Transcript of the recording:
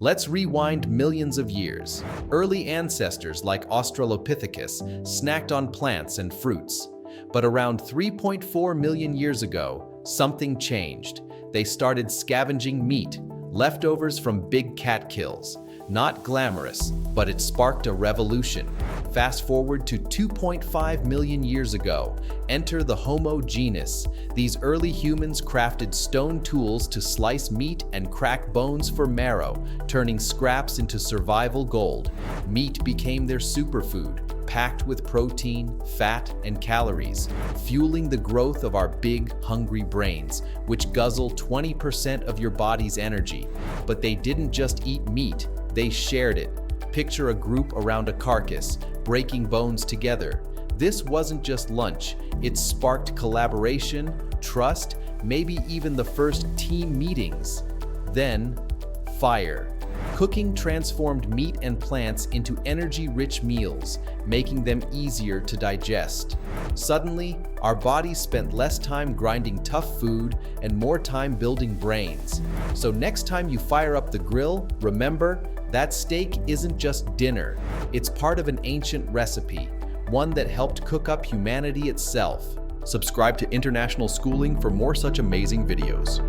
Let's rewind millions of years. Early ancestors like Australopithecus snacked on plants and fruits. But around 3.4 million years ago, something changed. They started scavenging meat, leftovers from big cat kills. Not glamorous, but it sparked a revolution. Fast forward to 2.5 million years ago, enter the Homo genus. These early humans crafted stone tools to slice meat and crack bones for marrow, turning scraps into survival gold. Meat became their superfood, packed with protein, fat, and calories, fueling the growth of our big, hungry brains, which guzzle 20% of your body's energy. But they didn't just eat meat, they shared it. Picture a group around a carcass, breaking bones together. This wasn't just lunch, it sparked collaboration, trust, maybe even the first team meetings. Then, fire. Cooking transformed meat and plants into energy-rich meals, making them easier to digest. Suddenly, our bodies spent less time grinding tough food and more time building brains. So next time you fire up the grill, remember, that steak isn't just dinner. It's part of an ancient recipe, one that helped cook up humanity itself. Subscribe to International Schooling for more such amazing videos.